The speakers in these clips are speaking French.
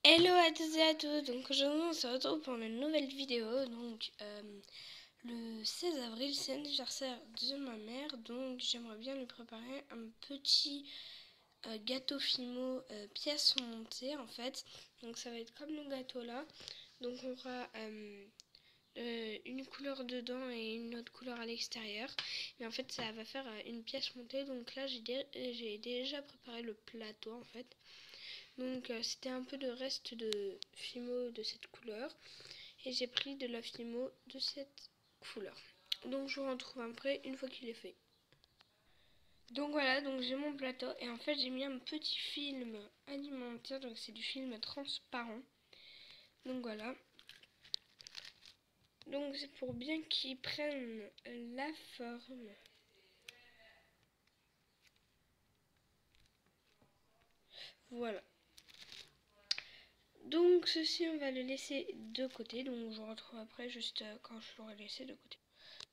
Hello à tous et à tous, donc aujourd'hui on se retrouve pour une nouvelle vidéo. Donc le 16 avril c'est l'anniversaire de ma mère, donc j'aimerais bien lui préparer un petit gâteau Fimo pièce montée en fait. Donc ça va être comme le gâteau là, donc on aura une couleur dedans et une autre couleur à l'extérieur. Mais en fait ça va faire une pièce montée, donc là j'ai déjà préparé le plateau en fait. Donc c'était un peu de reste de Fimo de cette couleur. Et j'ai pris de la Fimo de cette couleur. Donc je vous retrouve après une fois qu'il est fait. Donc voilà, donc j'ai mon plateau. Et en fait j'ai mis un petit film alimentaire. Donc c'est du film transparent. Donc voilà. Donc c'est pour bien qu'il prenne la forme. Voilà. Donc ceci on va le laisser de côté. Donc je vous retrouve après juste quand je l'aurai laissé de côté.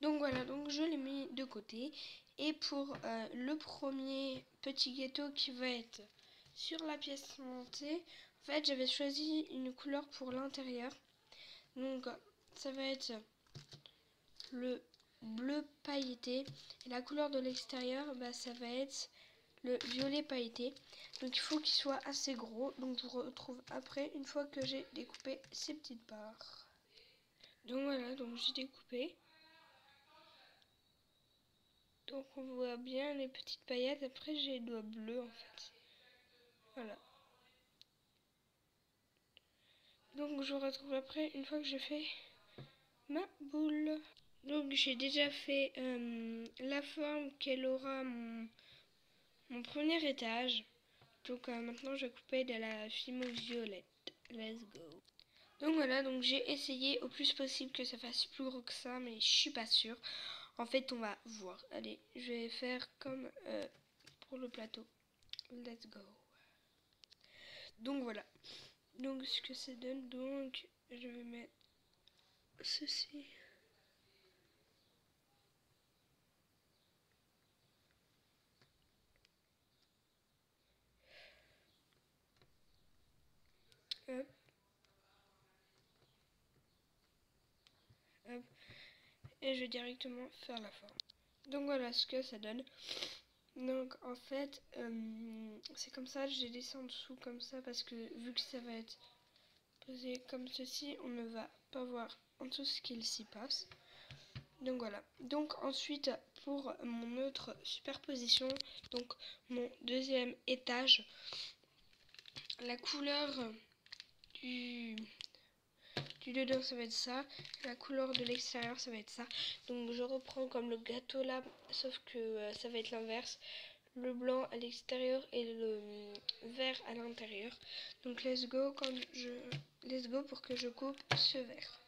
Donc voilà, donc je l'ai mis de côté. Et pour le premier petit gâteau qui va être sur la pièce montée, en fait j'avais choisi une couleur pour l'intérieur. Donc ça va être le bleu pailleté. Et la couleur de l'extérieur, ça va être le violet pailleté. Donc il faut qu'il soit assez gros. Donc je vous retrouve après une fois que j'ai découpé ces petites barres. Donc voilà, donc j'ai découpé. Donc on voit bien les petites paillettes. Après j'ai les doigts bleus en fait. Voilà. Donc je vous retrouve après une fois que j'ai fait ma boule. Donc j'ai déjà fait la forme qu'elle aura mon premier étage. Donc maintenant je vais couper de la Fimo violette. Let's go. Donc voilà, donc j'ai essayé au plus possible que ça fasse plus gros que ça, mais je suis pas sûre. En fait on va voir. Allez, je vais faire comme pour le plateau. Let's go. Donc voilà. Donc ce que ça donne, donc je vais mettre ceci. Hop, hop. Et je vais directement faire la forme. Donc voilà ce que ça donne. Donc en fait, c'est comme ça, j'ai laissé en dessous comme ça parce que vu que ça va être posé comme ceci, on ne va pas voir en dessous ce qu'il s'y passe. Donc voilà. Donc ensuite, pour mon autre superposition, donc mon deuxième étage, la couleur du dedans ça va être ça, la couleur de l'extérieur ça va être ça. Donc je reprends comme le gâteau là, sauf que ça va être l'inverse, le blanc à l'extérieur et le vert à l'intérieur. Donc let's go pour que je coupe ce vert.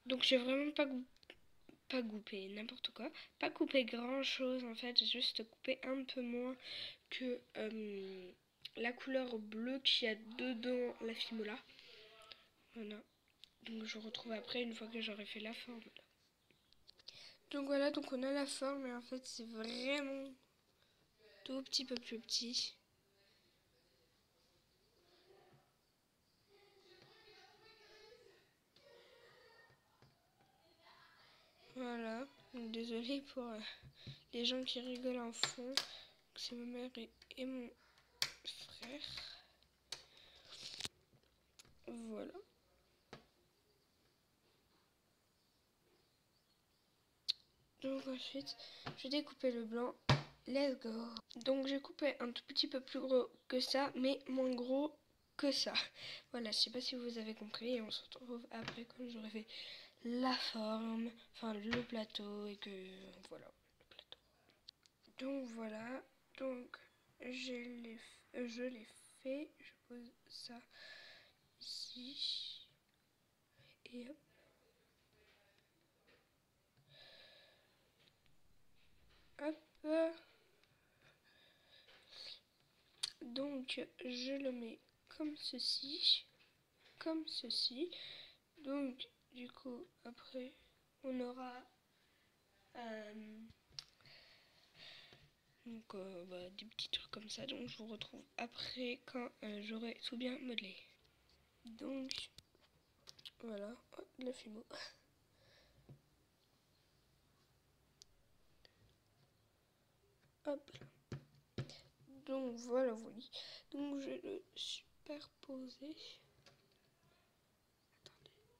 Donc j'ai vraiment pas coupé n'importe quoi, pas coupé grand chose en fait, j'ai juste coupé un peu moins que la couleur bleue qu'il y a dedans la Fimola. Voilà. Donc je retrouve après une fois que j'aurai fait la forme. Donc voilà, donc on a la forme et en fait c'est vraiment tout petit peu plus petit. Voilà, donc désolée pour les gens qui rigolent en fond. C'est ma mère et mon frère. Voilà. Donc ensuite, je vais découper le blanc. Let's go. Donc j'ai coupé un tout petit peu plus gros que ça, mais moins gros que ça. Voilà, je sais pas si vous avez compris et on se retrouve après quand j'aurai fait la forme, enfin le plateau et que voilà le plateau. Donc voilà, donc je l'ai fait, je pose ça ici et hop. Hop. Donc je le mets comme ceci, comme ceci. Donc du coup après on aura des petits trucs comme ça. Donc je vous retrouve après quand j'aurai tout bien modelé. Donc voilà, oh, de la fimo. Hop là. Donc voilà, voilà. Donc je vais le superposer. Attendez.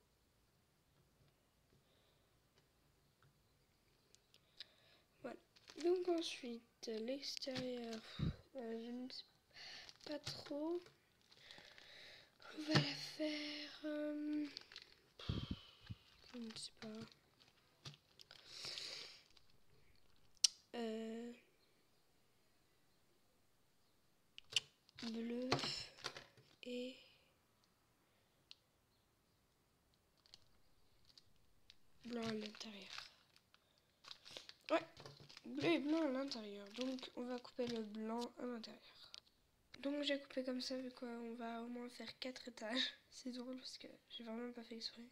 Voilà. Donc ensuite, l'extérieur, je ne sais pas trop. On va la faire. Je ne sais pas. Bleu et blanc à l'intérieur. Ouais, bleu et blanc à l'intérieur. Donc on va couper le blanc à l'intérieur. Donc j'ai coupé comme ça vu qu'on va au moins faire 4 étages. C'est drôle parce que j'ai vraiment pas fait exprès.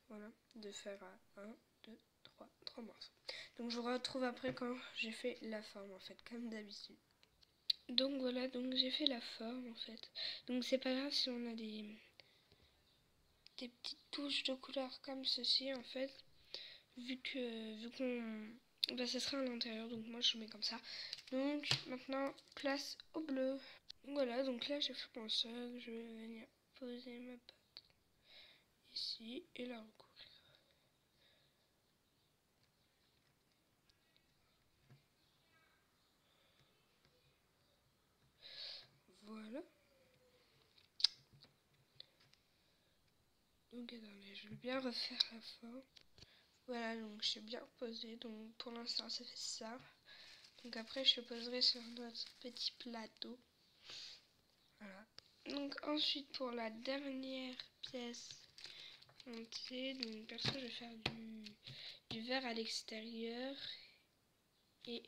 Voilà, de faire 1, 2, 3 morceaux. Donc je vous retrouve après quand j'ai fait la forme en fait, comme d'habitude. Donc voilà, donc j'ai fait la forme en fait. Donc c'est pas grave si on a des petites touches de couleur comme ceci en fait. Vu qu'on... Bah ça sera à l'intérieur, donc moi je mets comme ça. Donc maintenant, place au bleu. Voilà, donc là j'ai fait mon socle, je vais venir poser ma pâte ici et la recouvrir. Voilà. Donc attendez, je vais bien refaire la forme. Voilà, donc j'ai bien posé, donc pour l'instant ça fait ça. Donc après je le poserai sur notre petit plateau. Voilà. Donc ensuite pour la dernière pièce montée, donc perso je vais faire du vert à l'extérieur et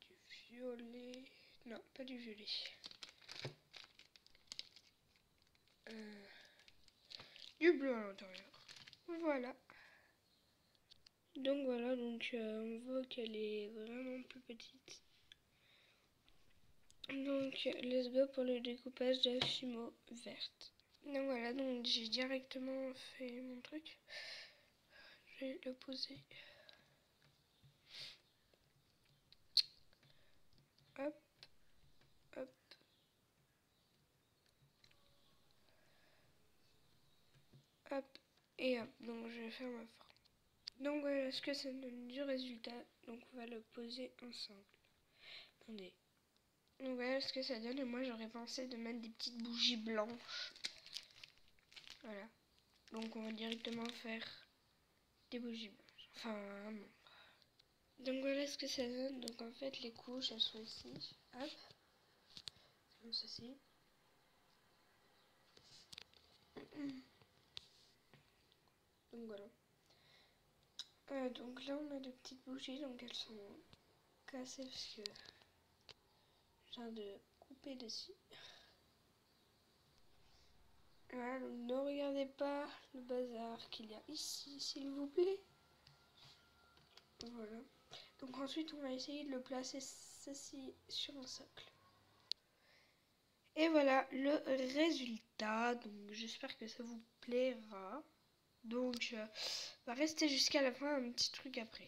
du violet. Non, pas du violet. Du bleu à l'intérieur. Voilà. Donc voilà, donc on voit qu'elle est vraiment plus petite. Donc let's go pour le découpage de fimo verte. Donc voilà, donc j'ai directement fait mon truc. Je vais le poser. Hop, hop. Hop, et hop. Donc je vais faire ma forme. Donc voilà ce que ça donne du résultat. Donc on va le poser ensemble. Attendez. Donc voilà ce que ça donne. Et moi j'aurais pensé de mettre des petites bougies blanches. Voilà. Donc on va directement faire des bougies blanches. Enfin, un nombre. Donc voilà ce que ça donne. Donc en fait les couches elles sont ici. Hop. Comme ceci. Donc voilà. Donc là on a deux petites bougies. Donc elles sont cassées parce que je viens de couper dessus. Voilà, donc ne regardez pas le bazar qu'il y a ici, s'il vous plaît. Voilà. Donc ensuite, on va essayer de le placer ceci sur un socle. Et voilà le résultat. Donc j'espère que ça vous plaira. Donc, va rester jusqu'à la fin un petit truc après.